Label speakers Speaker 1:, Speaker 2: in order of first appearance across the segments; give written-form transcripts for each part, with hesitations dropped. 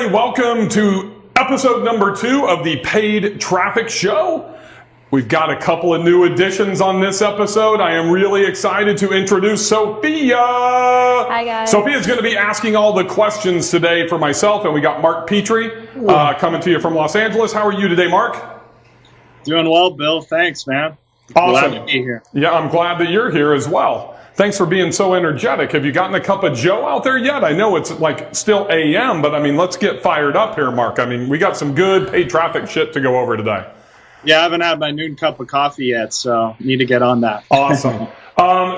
Speaker 1: everybody, welcome to episode number 2 of the Paid Traffic Show. We've got a couple of new additions on this episode. I am really excited to introduce Sophia.
Speaker 2: Hi, guys.
Speaker 1: Sophia's going to be asking all the questions today for myself, and we got Mark Petree coming to you from Los Angeles. How are you today, Mark?
Speaker 3: Doing well, Bill. Thanks, man.
Speaker 1: Awesome.
Speaker 3: Glad to be here.
Speaker 1: Yeah, I'm glad that you're here as well. Thanks for being so energetic. Have you gotten a cup of Joe out there yet? I know it's like still AM, but I mean, let's get fired up here, Mark. I mean, we got some good paid traffic shit to go over today.
Speaker 3: Yeah, I haven't had my noon cup of coffee yet, so need to get on that.
Speaker 1: Awesome.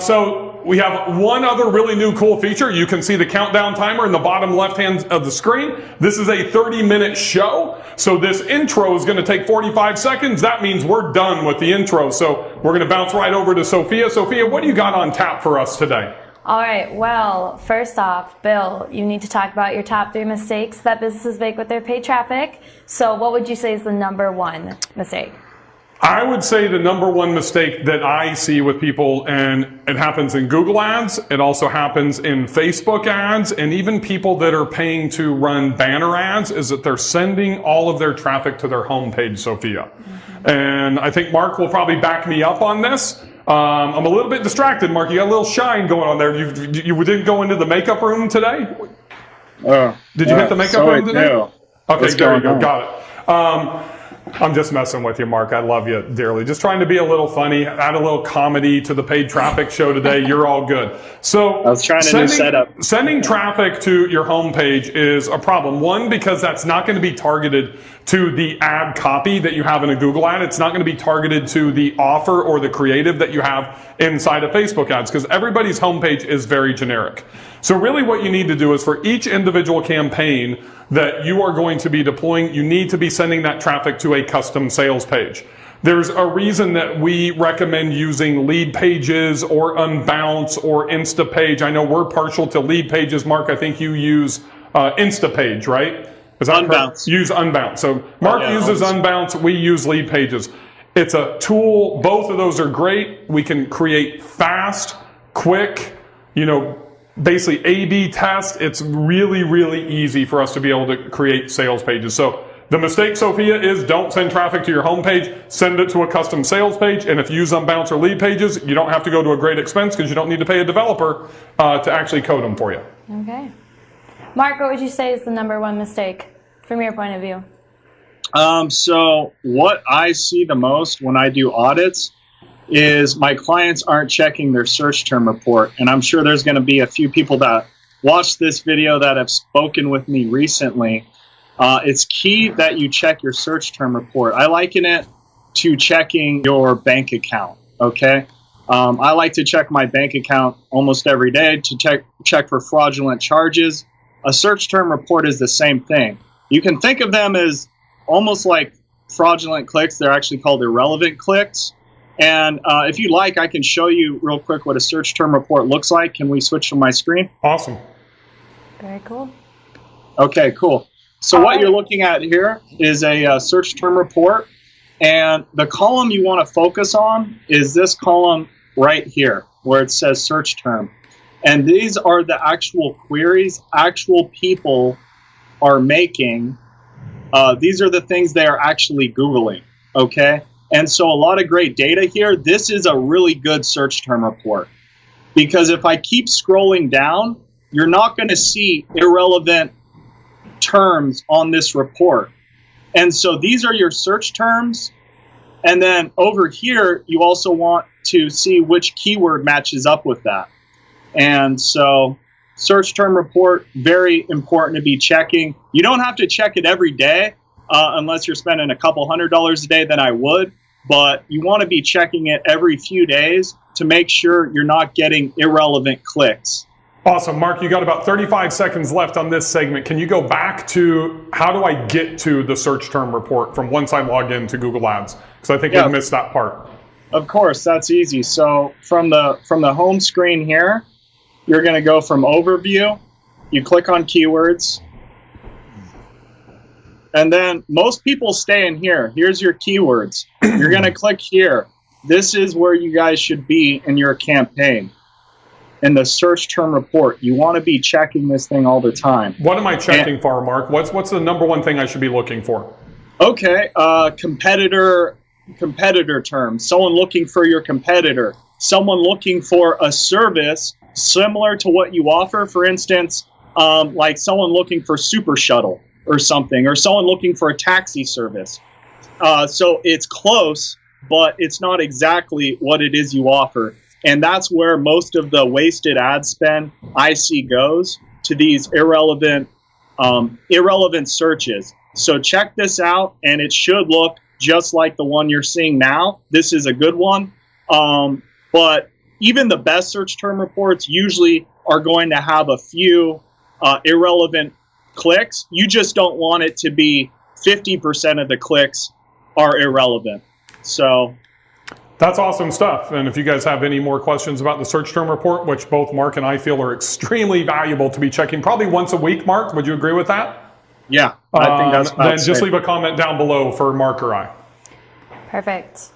Speaker 1: So we have one other really new cool feature. You can see the countdown timer in the bottom left hand of the screen. This is a 30-minute show. So this intro is going to take 45 seconds. That means we're done with the intro. So we're going to bounce right over to Sophia. Sophia, what do you got on tap for us today?
Speaker 2: All right. Well, first off, Bill, you need to talk about your top 3 mistakes that businesses make with their paid traffic. So what would you say is the number 1 mistake?
Speaker 1: I would say the number 1 mistake that I see with people, and it happens in Google ads, it also happens in Facebook ads, and even people that are paying to run banner ads, is that they're sending all of their traffic to their homepage, Sophia. Mm-hmm. And I think Mark will probably back me up on this. I'm a little bit distracted, Mark. You got a little shine going on there. You didn't go into the makeup room today? Did you hit the makeup room today?
Speaker 3: No.
Speaker 1: Okay, there you go. Got it. I'm just messing with you, Mark. I love you dearly. Just trying to be a little funny, add a little comedy to the paid traffic show today. You're all good. So
Speaker 3: I was trying to do setup.
Speaker 1: Sending traffic to your homepage is a problem. One, because that's not going to be targeted to the ad copy that you have in a Google ad. It's not going to be targeted to the offer or the creative that you have inside of Facebook ads, because everybody's homepage is very generic. So really what you need to do is for each individual campaign that you are going to be deploying, you need to be sending that traffic to a custom sales page. There's a reason that we recommend using lead pages or Unbounce or Instapage. I know we're partial to lead pages. Mark, I think you use Instapage, right? Is that
Speaker 3: Unbounce.
Speaker 1: Use Unbounce. So Mark uses Unbounce. We use lead pages. It's a tool. Both of those are great. We can create fast, quick, basically A/B test. It's really, really easy for us to be able to create sales pages. So the mistake, Sophia, is don't send traffic to your homepage. Send it to a custom sales page. And if you use Unbounce or lead pages, you don't have to go to a great expense because you don't need to pay a developer to actually code them for you.
Speaker 2: Okay. Mark, what would you say is the number 1 mistake from your point of view?
Speaker 3: So what I see the most when I do audits is my clients aren't checking their search term report. And I'm sure there's going to be a few people that watch this video that have spoken with me recently. It's key that you check your search term report. I liken it to checking your bank account, okay? I like to check my bank account almost every day to check for fraudulent charges. A search term report is the same thing. You can think of them as almost like fraudulent clicks. They're actually called irrelevant clicks. And if you like, I can show you real quick what a search term report looks like. Can we switch from my screen?
Speaker 1: Awesome.
Speaker 2: Very cool.
Speaker 3: Okay, cool. So what you're looking at here is a search term report. And the column you want to focus on is this column right here where it says search term. And these are the actual queries actual people are making. These are the things they are actually Googling, okay? And so a lot of great data here. This is a really good search term report because if I keep scrolling down, you're not going to see irrelevant terms on this report. And so these are your search terms. And then over here, you also want to see which keyword matches up with that. And so search term report, very important to be checking. You don't have to check it every day unless you're spending a couple $100 a day, then I would. But you want to be checking it every few days to make sure you're not getting irrelevant clicks.
Speaker 1: Awesome. Mark, you got about 35 seconds left on this segment. Can you go back to how do I get to the search term report from once I log into Google Ads? Because I think we missed that part.
Speaker 3: Of course, that's easy. So from the home screen here, you're going to go from overview. You click on keywords. And then most people stay in here. Here's your keywords. You're going to click here. This is where you guys should be in your campaign. in the search term report. You want to be checking this thing all the time.
Speaker 1: What am I checking for, Mark? What's the number one thing I should be looking for?
Speaker 3: Okay, competitor terms. Someone looking for your competitor. Someone looking for a service similar to what you offer. For instance, like someone looking for Super Shuttle or something, or someone looking for a taxi service. So it's close, but it's not exactly what it is you offer. And that's where most of the wasted ad spend I see goes, to these irrelevant searches. So check this out, and it should look just like the one you're seeing now. This is a good one. But even the best search term reports usually are going to have a few irrelevant clicks. You just don't want it to be 50% of the clicks are irrelevant. So
Speaker 1: that's awesome stuff. And if you guys have any more questions about the search term report, which both Mark and I feel are extremely valuable to be checking probably once a week, Mark, would you agree with that?
Speaker 3: Yeah, I think that's
Speaker 1: then just leave a comment down below for Mark or I.
Speaker 2: Perfect.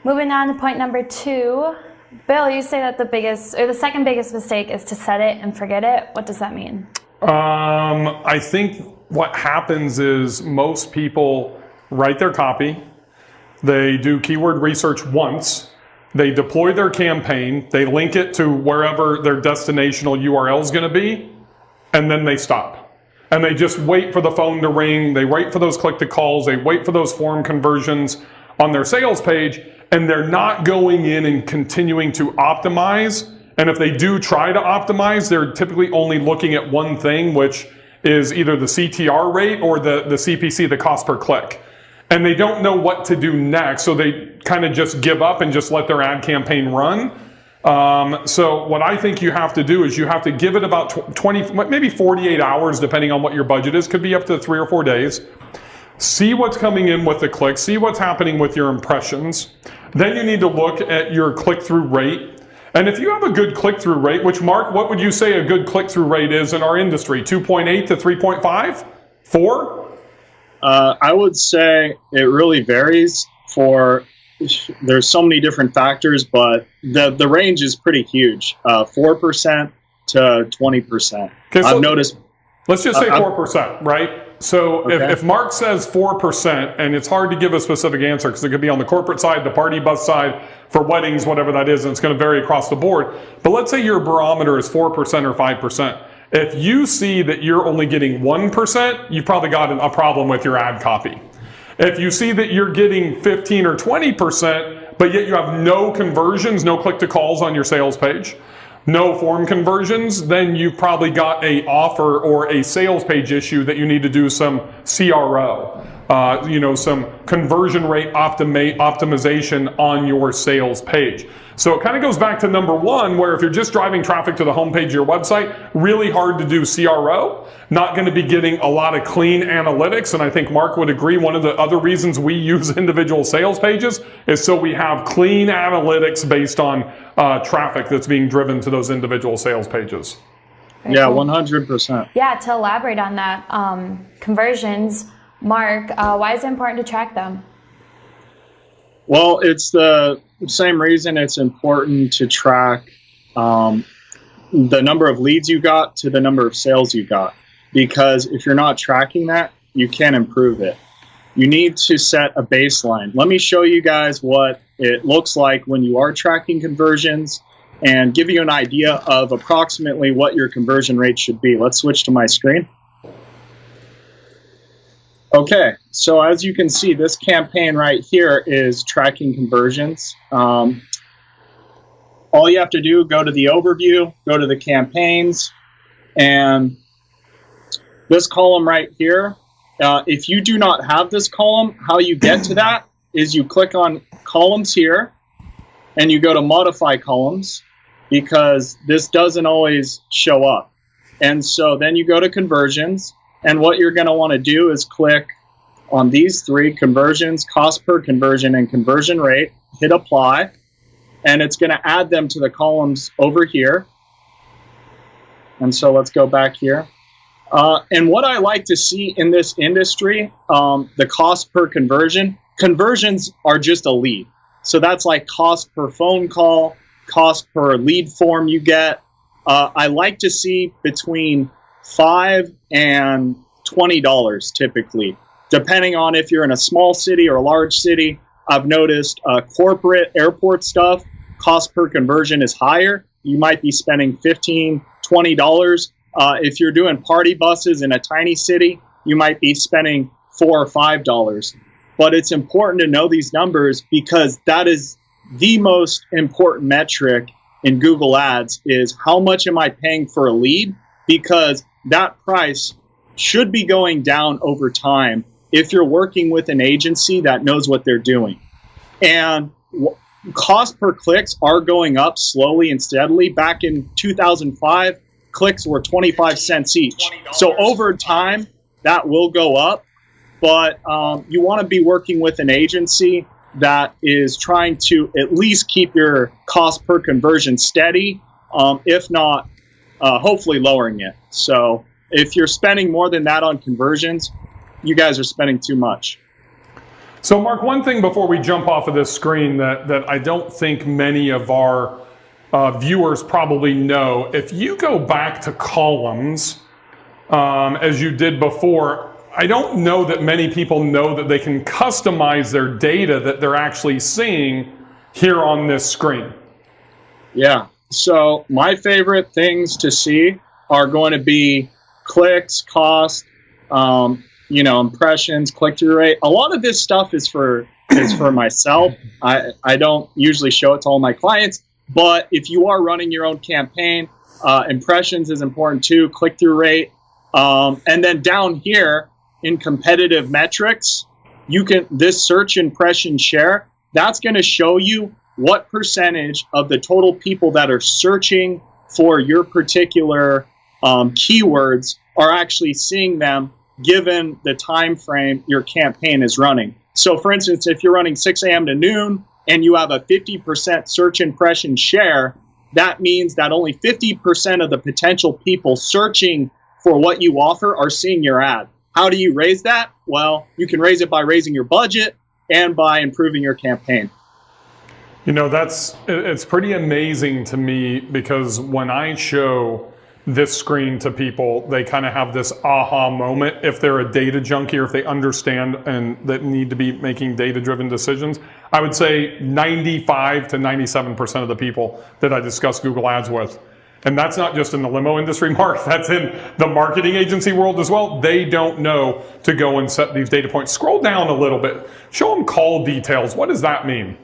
Speaker 2: Moving on to point number 2. Bill, you say that the second biggest mistake is to set it and forget it. What does that mean?
Speaker 1: I think what happens is most people write their copy, they do keyword research once, they deploy their campaign, they link it to wherever their destinational URL is going to be, and then they stop. And they just wait for the phone to ring, they wait for those click-to-calls, they wait for those form conversions on their sales page, and they're not going in and continuing to optimize. And if they do try to optimize, they're typically only looking at one thing, which is either the CTR rate or the CPC, the cost per click. And they don't know what to do next, so they kind of just give up and just let their ad campaign run. So what I think you have to do is you have to give it about 20, maybe 48 hours, depending on what your budget is. Could be up to 3 or 4 days. See what's coming in with the clicks, see what's happening with your impressions. Then you need to look at your click-through rate. And if you have a good click-through rate, which Mark, what would you say a good click-through rate is in our industry? 2.8 to 3.5? 4?
Speaker 3: I would say it really varies there's so many different factors, but the range is pretty huge, 4% to 20%.
Speaker 1: Okay, so
Speaker 3: I've noticed.
Speaker 1: Let's just say 4%, right? So
Speaker 3: Okay.
Speaker 1: if Mark says 4%, and it's hard to give a specific answer because it could be on the corporate side, the party bus side, for weddings, whatever that is, and it's going to vary across the board. But let's say your barometer is 4% or 5%. If you see that you're only getting 1%, you've probably got a problem with your ad copy. If you see that you're getting 15 or 20%, but yet you have no conversions, no click-to-calls on your sales page, no form conversions, then you've probably got a offer or a sales page issue that you need to do some CRO, some conversion rate optimization on your sales page. So it kind of goes back to number 1, where if you're just driving traffic to the homepage of your website, really hard to do CRO, not going to be getting a lot of clean analytics. And I think Mark would agree, one of the other reasons we use individual sales pages is so we have clean analytics based on traffic that's being driven to those individual sales pages.
Speaker 2: Very
Speaker 3: Yeah,
Speaker 2: cool.
Speaker 3: 100%.
Speaker 2: Yeah, to elaborate on that, conversions, Mark, why is it important to track them?
Speaker 3: Well, it's the same reason it's important to track the number of leads you got to the number of sales you got. Because if you're not tracking that, you can't improve it. You need to set a baseline. Let me show you guys what it looks like when you are tracking conversions and give you an idea of approximately what your conversion rate should be. Let's switch to my screen. Okay, so as you can see, this campaign right here is tracking conversions. All you have to do, go to the overview, go to the campaigns, and this column right here, if you do not have this column, how you get to that is you click on columns here, and you go to modify columns, because this doesn't always show up. And so then you go to conversions, and what you're going to want to do is click on these 3, conversions, cost per conversion, and conversion rate, hit apply, and it's going to add them to the columns over here. And so let's go back here. And what I like to see in this industry, the cost per conversion, conversions are just a lead. So that's like cost per phone call, cost per lead form you get, I like to see between $5 and $20 typically, depending on if you're in a small city or a large city. I've noticed corporate airport stuff, cost per conversion is higher. You might be spending $15, $20. If you're doing party buses in a tiny city, you might be spending $4 or $5. But it's important to know these numbers because that is the most important metric in Google Ads is how much am I paying for a lead? Because that price should be going down over time if you're working with an agency that knows what they're doing. And cost per clicks are going up slowly and steadily. Back in 2005, clicks were 25 cents each. So over time, that will go up. But you want to be working with an agency that is trying to at least keep your cost per conversion steady, if not, hopefully lowering it. So if you're spending more than that on conversions, you guys are spending too much.
Speaker 1: So Mark, one thing before we jump off of this screen that I don't think many of our viewers probably know, if you go back to columns, as you did before, I don't know that many people know that they can customize their data that they're actually seeing here on this screen.
Speaker 3: Yeah. So my favorite things to see are going to be clicks, cost, impressions, click-through rate. A lot of this stuff is for myself. I don't usually show it to all my clients, but if you are running your own campaign, impressions is important too, click-through rate. And then down here in competitive metrics, this search impression share, that's going to show you what percentage of the total people that are searching for your particular keywords are actually seeing them given the time frame your campaign is running. So for instance, if you're running 6 a.m. to noon and you have a 50% search impression share, that means that only 50% of the potential people searching for what you offer are seeing your ad. How do you raise that? Well, you can raise it by raising your budget and by improving your campaign.
Speaker 1: It's pretty amazing to me because when I show this screen to people, they kind of have this aha moment if they're a data junkie or if they understand and that need to be making data-driven decisions. I would say 95 to 97% of the people that I discuss Google Ads with, and that's not just in the limo industry, Mark, that's in the marketing agency world as well. They don't know to go and set these data points. Scroll down a little bit. Show them call details. What does that mean?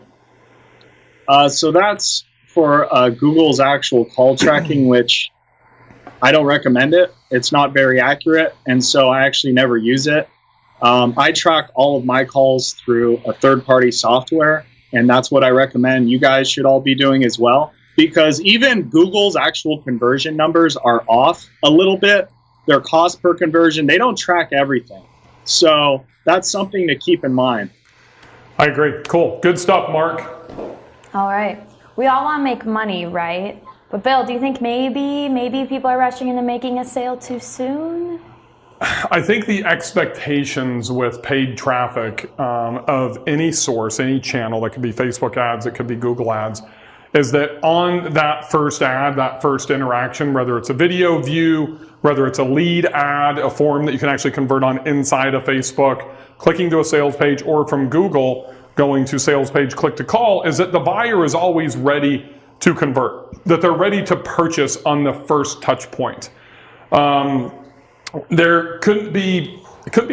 Speaker 3: So that's for Google's actual call tracking, which I don't recommend it. It's not very accurate, and so I actually never use it. I track all of my calls through a third-party software, and that's what I recommend you guys should all be doing as well. Because even Google's actual conversion numbers are off a little bit. Their cost per conversion, they don't track everything. So that's something to keep in mind.
Speaker 1: I agree. Cool. Good stuff, Mark.
Speaker 2: All right. We all want to make money, right? But Bill, do you think maybe people are rushing into making a sale too soon?
Speaker 1: I think the expectations with paid traffic of any source, any channel, that could be Facebook ads, it could be Google ads, is that on that first ad, that first interaction, whether it's a video view, whether it's a lead ad, a form that you can actually convert on inside of Facebook, clicking to a sales page, or from Google, going to sales page, click to call, is that the buyer is always ready to convert, that they're ready to purchase on the first touch point. It couldn't be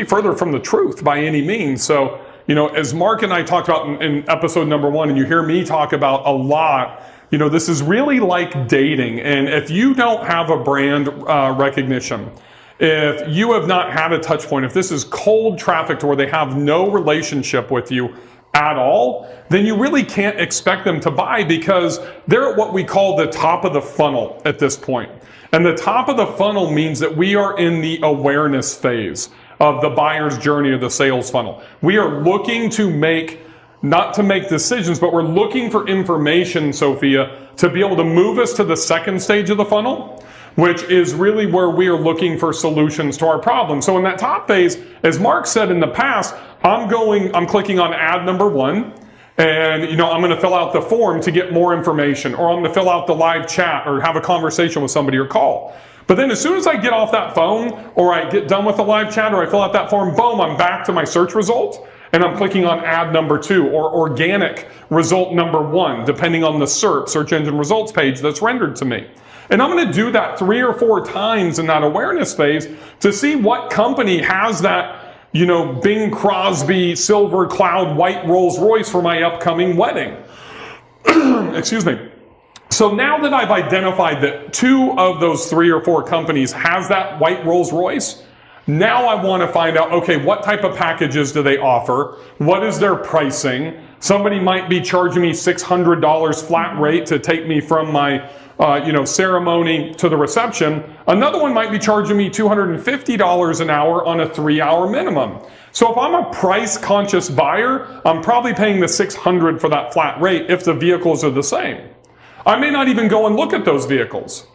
Speaker 1: further from the truth by any means. So, as Mark and I talked about in episode number 1, and you hear me talk about a lot, this is really like dating. And if you don't have a brand recognition, if you have not had a touch point, if this is cold traffic to where they have no relationship with you at all, then you really can't expect them to buy because they're at what we call the top of the funnel at this point. And the top of the funnel means that we are in the awareness phase of the buyer's journey of the sales funnel. We are looking to not to make decisions, but we're looking for information, Sophia, to be able to move us to the second stage of the funnel, which is really where we are looking for solutions to our problem. So in that top phase, as Mark said in the past, I'm clicking on ad number 1, and I'm going to fill out the form to get more information, or I'm going to fill out the live chat or have a conversation with somebody or call. But then as soon as I get off that phone, or I get done with the live chat, or I fill out that form, boom, I'm back to my search result, and I'm clicking on ad number 2 or organic result number 1, depending on the SERP, search engine results page, that's rendered to me. And I'm going to do that 3 or 4 times in that awareness phase to see what company has that, Bing Crosby silver cloud white Rolls Royce for my upcoming wedding. Excuse me. So now that I've identified that 2 of those 3 or 4 companies has that white Rolls Royce, now I want to find out, okay, what type of packages do they offer? What is their pricing? Somebody might be charging me $600 flat rate to take me from my ceremony to the reception. Another one might be charging me $250 an hour on a 3-hour minimum. So if I'm a price conscious buyer, I'm probably paying the $600 for that flat rate if the vehicles are the same. I may not even go and look at those vehicles.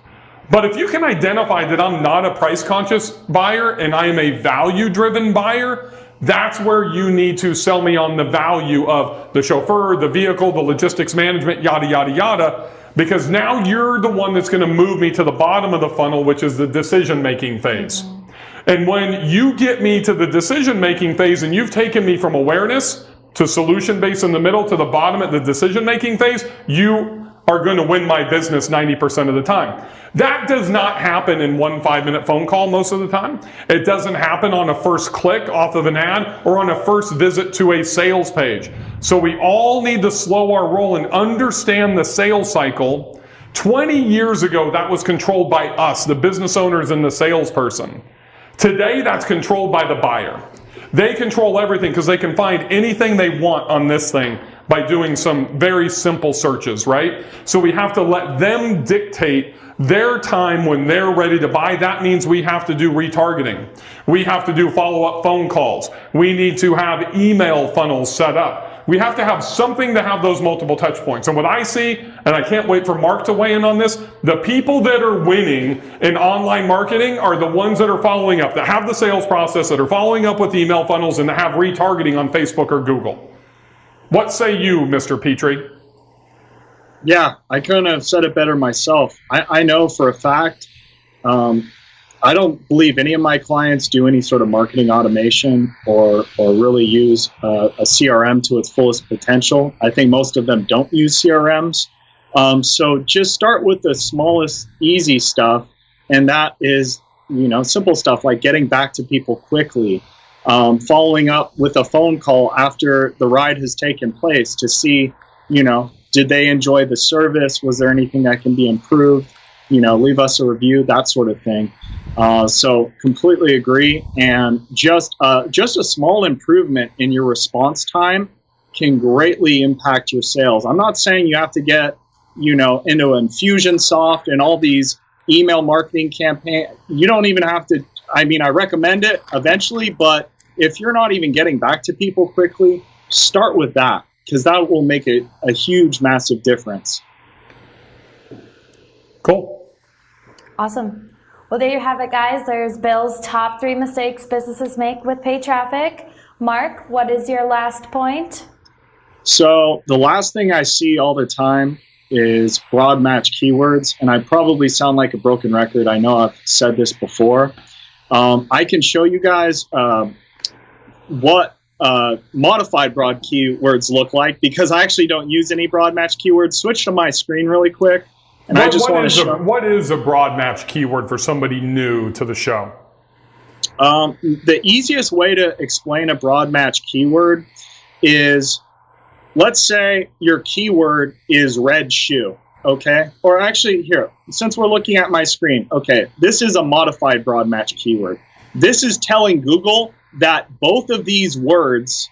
Speaker 1: But if you can identify that I'm not a price conscious buyer and I am a value driven buyer, that's where you need to sell me on the value of the chauffeur, the vehicle, the logistics management, yada, yada, yada. Because now you're the one that's going to move me to the bottom of the funnel, which is the decision-making phase. Mm-hmm. And when you get me to the decision-making phase and you've taken me from awareness to solution-based in the middle to the bottom at the decision-making phase, you are going to win my business 90% of the time. That does not happen in one 5-minute phone call most of the time. It doesn't happen on a first click off of an ad or on a first visit to a sales page. So we all need to slow our roll and understand the sales cycle. 20 years ago, that was controlled by us, the business owners and the salesperson. Today, that's controlled by the buyer. They control everything because they can find anything they want on this thing by doing some very simple searches, right? So we have to let them dictate their time when they're ready to buy. That means we have to do retargeting. We have to do follow-up phone calls. We need to have email funnels set up. We have to have something to have those multiple touch points. And what I see, and I can't wait for Mark to weigh in on this, the people that are winning in online marketing are the ones that are following up, that have the sales process, that are following up with email funnels, and that have retargeting on Facebook or Google. What say you, Mr. Petree?
Speaker 3: Yeah, I couldn't have said it better myself. I know for a fact, I don't believe any of my clients do any sort of marketing automation or really use a CRM to its fullest potential. I think most of them don't use CRMs. So just start with the smallest, easy stuff, and that is, simple stuff like getting back to people quickly. Following up with a phone call after the ride has taken place to see, did they enjoy the service? Was there anything that can be improved? Leave us a review, that sort of thing. So completely agree. And just a small improvement in your response time can greatly impact your sales. I'm not saying you have to get, into Infusionsoft and all these email marketing campaigns. You don't even have to. I recommend it eventually, but if you're not even getting back to people quickly, start with that, because that will make a huge, massive difference.
Speaker 1: Cool.
Speaker 2: Awesome. Well, there you have it, guys. There's Bill's top 3 mistakes businesses make with paid traffic. Mark, what is your last point?
Speaker 3: So the last thing I see all the time is broad match keywords, and I probably sound like a broken record. I know I've said this before. I can show you guys what modified broad keywords look like, because I actually don't use any broad match keywords. Switch to my screen really quick. And I just want to show.
Speaker 1: What is a broad match keyword for somebody new to the show?
Speaker 3: The easiest way to explain a broad match keyword is, let's say your keyword is red shoe. Okay, or actually here, since we're looking at my screen, okay, this is a modified broad match keyword. This is telling Google that both of these words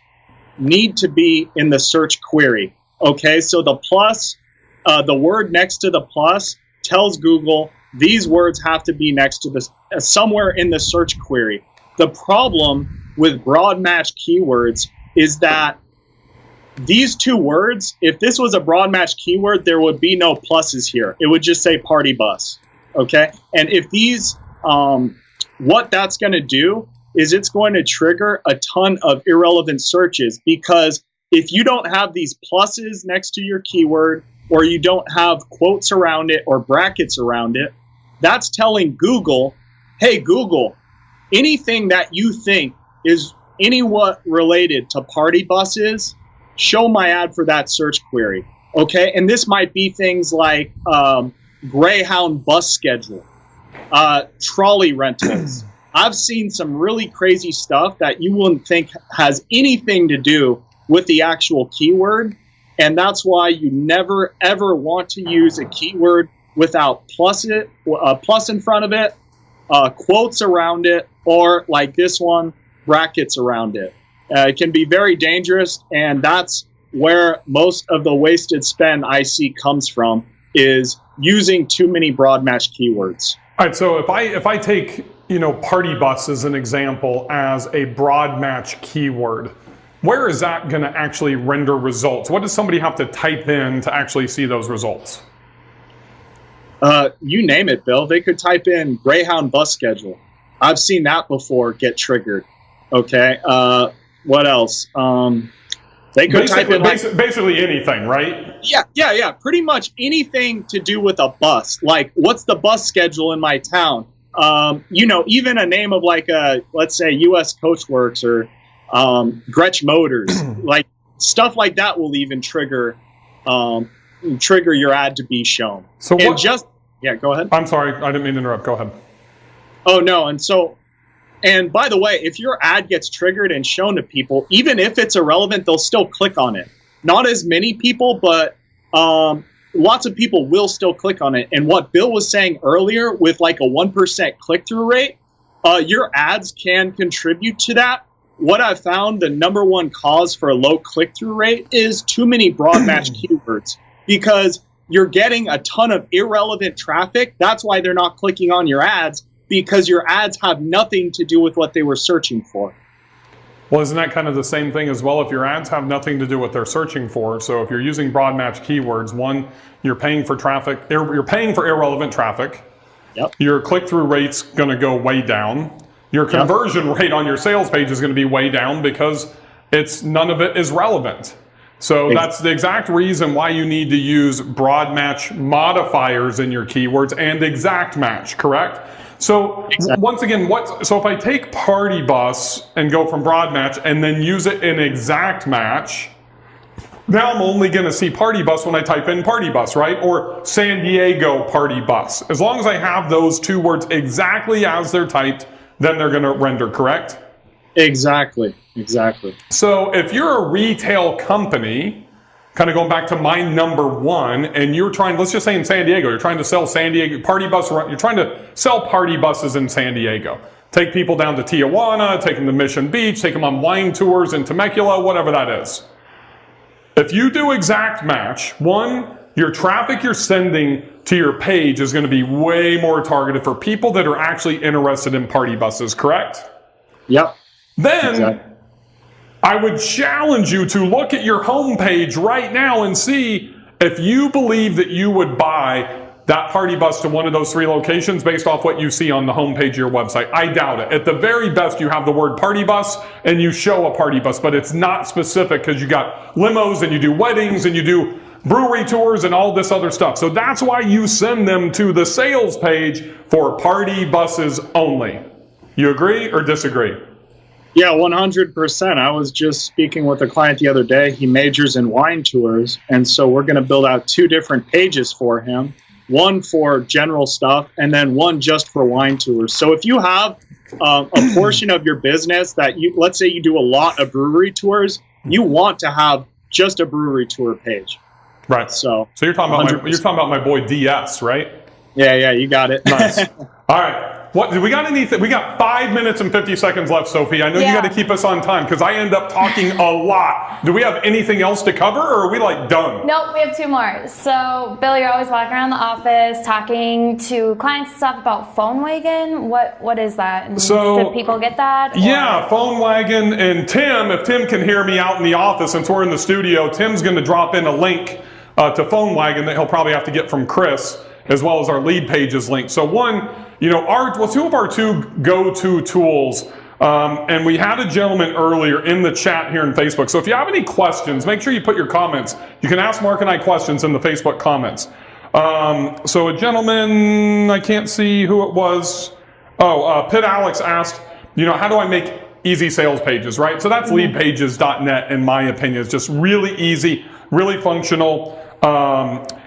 Speaker 3: need to be in the search query. Okay, so the plus, the word next to the plus tells Google these words have to be next to this somewhere in the search query. The problem with broad match keywords is that these 2 words, if this was a broad match keyword, there would be no pluses here. It would just say party bus, okay? And if these, what that's going to do is it's going to trigger a ton of irrelevant searches, because if you don't have these pluses next to your keyword, or you don't have quotes around it or brackets around it, that's telling Google, hey, Google, anything that you think is anywhat related to party buses, show my ad for that search query. Okay, and this might be things like Greyhound bus schedule, trolley rentals. I've seen some really crazy stuff that you wouldn't think has anything to do with the actual keyword, and that's why you never ever want to use a keyword without plus in front of it, quotes around it, or like this one, brackets around it. It can be very dangerous, and that's where most of the wasted spend I see comes from, is using too many broad match keywords.
Speaker 1: All right, so if I take, party bus as an example as a broad match keyword, where is that going to actually render results? What does somebody have to type in to actually see those results?
Speaker 3: You name it, Bill. They could type in Greyhound bus schedule. I've seen that before get triggered. Okay. What else? They could type in
Speaker 1: basically anything, right?
Speaker 3: Yeah. Pretty much anything to do with a bus. Like, what's the bus schedule in my town? Even a name of like let's say U.S. Coachworks or Gretsch Motors, like stuff like that will even trigger your ad to be shown.
Speaker 1: So
Speaker 3: go ahead.
Speaker 1: I'm sorry, I didn't mean to interrupt. Go ahead.
Speaker 3: Oh no, and by the way, if your ad gets triggered and shown to people, even if it's irrelevant, they'll still click on it. Not as many people, but lots of people will still click on it. And what Bill was saying earlier with like a 1% click-through rate, your ads can contribute to that. What I've found, the number one cause for a low click-through rate is too many broad match keywords, because you're getting a ton of irrelevant traffic. That's why they're not clicking on your ads, because your ads have nothing to do with what they were searching for.
Speaker 1: Well, isn't that kind of the same thing as well? If your ads have nothing to do with what they're searching for, so if you're using broad match keywords, one, you're paying for traffic, you're paying for irrelevant traffic.
Speaker 3: Yep.
Speaker 1: Your click-through rate's going to go way down. Your conversion rate on your sales page is going to be way down because none of it is relevant. So that's the exact reason why you need to use broad match modifiers in your keywords and exact match, correct? So once again, so if I take party bus and go from broad match and then use it in exact match, now I'm only going to see party bus when I type in party bus, right? Or San Diego party bus. As long as I have those two words exactly as they're typed, then they're going to render, correct?
Speaker 3: Exactly.
Speaker 1: So if you're a retail company, kind of going back to my number one, and you're trying, let's just say in San Diego, you're trying to sell San Diego party bus, you're trying to sell party buses in San Diego. Take people down to Tijuana, take them to Mission Beach, take them on wine tours in Temecula, whatever that is. If you do exact match, one, your traffic you're sending to your page is going to be way more targeted for people that are actually interested in party buses, correct?
Speaker 3: Yep.
Speaker 1: Then I would challenge you to look at your homepage right now and see if you believe that you would buy that party bus to one of those three locations based off what you see on the homepage of your website. I doubt it. At the very best, you have the word party bus and you show a party bus, but it's not specific because you got limos and you do weddings and you do brewery tours and all this other stuff. So that's why you send them to the sales page for party buses only. You agree or disagree?
Speaker 3: Yeah, 100%. I was just speaking with a client the other day. He majors in wine tours, and so we're going to build out two different pages for him. One for general stuff, and then one just for wine tours. So if you have a portion of your business that let's say you do a lot of brewery tours, you want to have just a brewery tour page.
Speaker 1: Right. So you're talking about my boy DS, right?
Speaker 3: Yeah, you got it.
Speaker 1: Nice. All right. What do we got? Anything? We got 5 minutes and 50 seconds left, Sophie. I know you got to keep us on time because I end up talking a lot. Do we have anything else to cover, or are we like done?
Speaker 2: Nope, we have two more. So, Bill, you're always walking around the office talking to clients and stuff about Phone Wagon. What is that? And did people get that?
Speaker 1: Yeah, Phone Wagon. And Tim, if Tim can hear me out in the office, since we're in the studio, Tim's going to drop in a link to Phone Wagon that he'll probably have to get from Chris, as well as our lead pages link. So one, two of our two go-to tools And we had a gentleman earlier in the chat here in Facebook. So if you have any questions, make sure you put your comments. You can ask Mark and I questions in the Facebook comments. So a gentleman, I can't see who it was. Pitt Alex asked, how do I make easy sales pages, right? So that's leadpages.net, in my opinion. It's just really easy, really functional.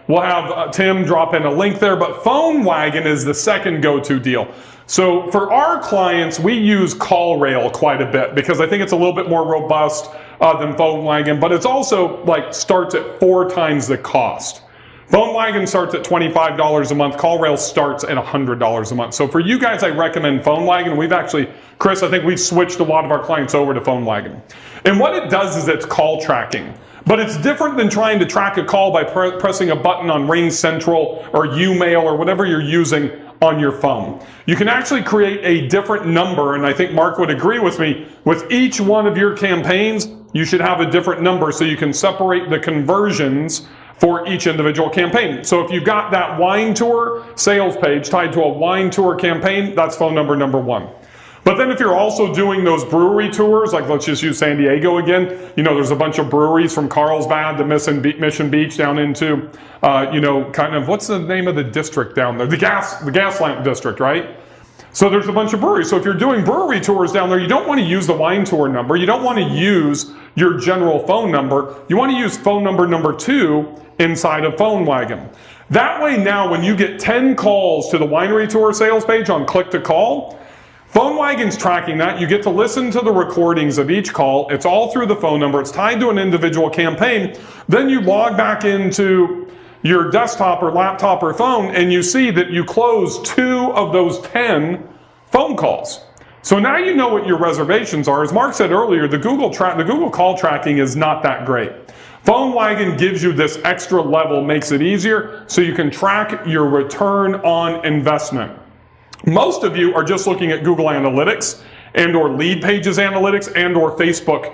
Speaker 1: We'll have Tim drop in a link there, but Phone Wagon is the second go-to deal. So for our clients, we use CallRail quite a bit because I think it's a little bit more robust than Phone Wagon, but it's also starts at 4 times the cost. Phone Wagon starts at $25 a month. CallRail starts at $100 a month. So for you guys, I recommend Phone Wagon. We've actually, Chris, I think we've switched a lot of our clients over to Phone Wagon. And what it does is it's call tracking. But it's different than trying to track a call by pressing a button on Ring Central or Umail or whatever you're using on your phone. You can actually create a different number, and I think Mark would agree with me, with each one of your campaigns, you should have a different number so you can separate the conversions for each individual campaign. So if you've got that wine tour sales page tied to a wine tour campaign, that's phone number 1. But then if you're also doing those brewery tours, like let's just use San Diego again, there's a bunch of breweries from Carlsbad to Mission Beach down into, kind of, what's the name of the district down there? The gas lamp district, right? So there's a bunch of breweries. So if you're doing brewery tours down there, you don't want to use the wine tour number. You don't want to use your general phone number. You want to use phone number 2 inside of Phone Wagon. That way now when you get 10 calls to the winery tour sales page on click to call, Phone Wagon's tracking that. You get to listen to the recordings of each call. It's all through the phone number. It's tied to an individual campaign. Then you log back into your desktop or laptop or phone and you see that you closed 2 of those 10 phone calls. So now you know what your reservations are. As Mark said earlier, the Google call tracking is not that great. Phone Wagon gives you this extra level, makes it easier so you can track your return on investment. Most of you are just looking at Google Analytics and or Lead Pages Analytics and or Facebook,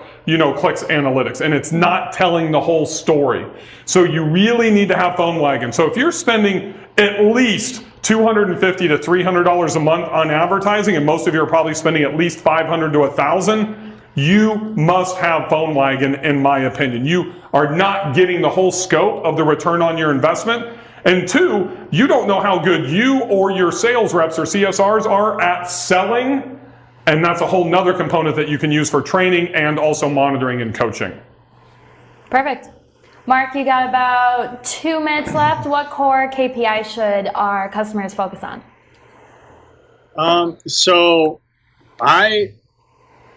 Speaker 1: clicks analytics, and it's not telling the whole story. So you really need to have Phone Wagon. So if you're spending at least $250 to $300 a month on advertising, and most of you are probably spending at least $500 to $1,000, you must have Phone Wagon, in my opinion. You are not getting the whole scope of the return on your investment. And 2, you don't know how good you or your sales reps or CSRs are at selling. And that's a whole nother component that you can use for training and also monitoring and coaching.
Speaker 2: Perfect. Mark, you got about 2 minutes left. What core KPI should our customers focus on?
Speaker 3: So I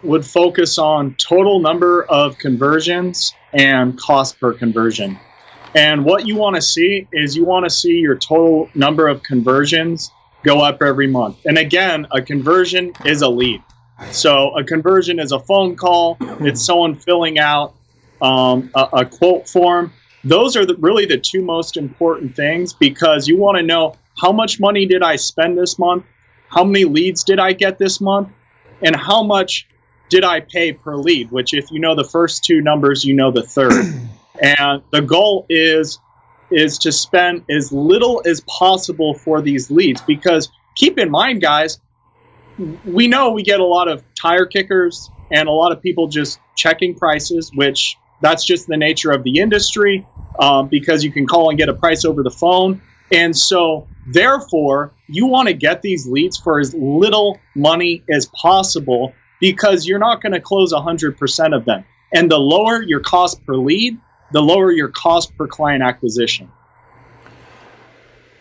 Speaker 3: would focus on total number of conversions and cost per conversion. And what you want to see is you want to see your total number of conversions go up every month. And again, a conversion is a lead. So a conversion is a phone call. It's someone filling out a quote form. Those are really the 2 most important things because you want to know how much money did I spend this month, how many leads did I get this month, and how much did I pay per lead, which if you know the first 2 numbers, you know the third. And the goal is to spend as little as possible for these leads because keep in mind, guys, we know we get a lot of tire kickers and a lot of people just checking prices, which that's just the nature of the industry because you can call and get a price over the phone. And so therefore, you want to get these leads for as little money as possible because you're not going to close 100% of them. And the lower your cost per lead, the lower your cost per client acquisition.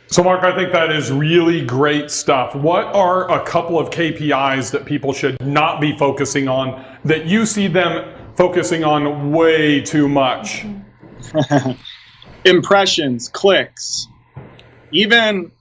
Speaker 1: So Mark, I think that is really great stuff. What are a couple of KPIs that people should not be focusing on that you see them focusing on way too much?
Speaker 3: Impressions, clicks, even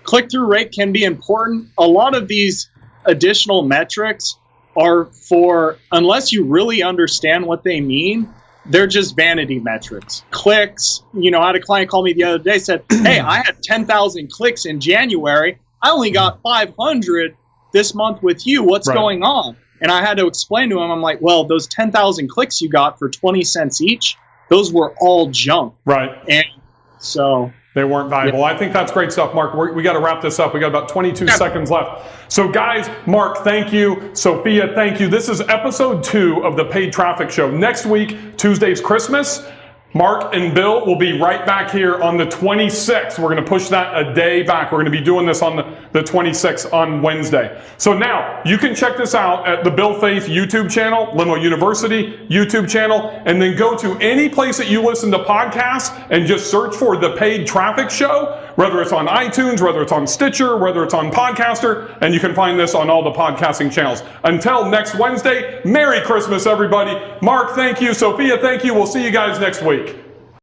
Speaker 3: click-through rate can be important. A lot of these additional metrics are for, unless you really understand what they mean, they're just vanity metrics. Clicks, I had a client call me the other day, said, hey, I had 10,000 clicks in January. I only got 500 this month with you. What's going on? And I had to explain to him, I'm like, well, those 10,000 clicks you got for 20 cents each, those were all junk.
Speaker 1: Right.
Speaker 3: And so...
Speaker 1: They weren't valuable. I think that's great stuff, Mark. We got to wrap this up. We got about 22 seconds left. So guys, Mark, thank you. Sophia, thank you. This is episode 2 of the Paid Traffic Show. Next week, Tuesday's Christmas. Mark and Bill will be right back here on the 26th. We're going to push that a day back. We're going to be doing this on the 26th on Wednesday. So now you can check this out at the Bill Faeth YouTube channel, Limo University YouTube channel, and then go to any place that you listen to podcasts and just search for the Paid Traffic Show, whether it's on iTunes, whether it's on Stitcher, whether it's on Podcaster, and you can find this on all the podcasting channels. Until next Wednesday, Merry Christmas, everybody. Mark, thank you. Sophia, thank you. We'll see you guys next week.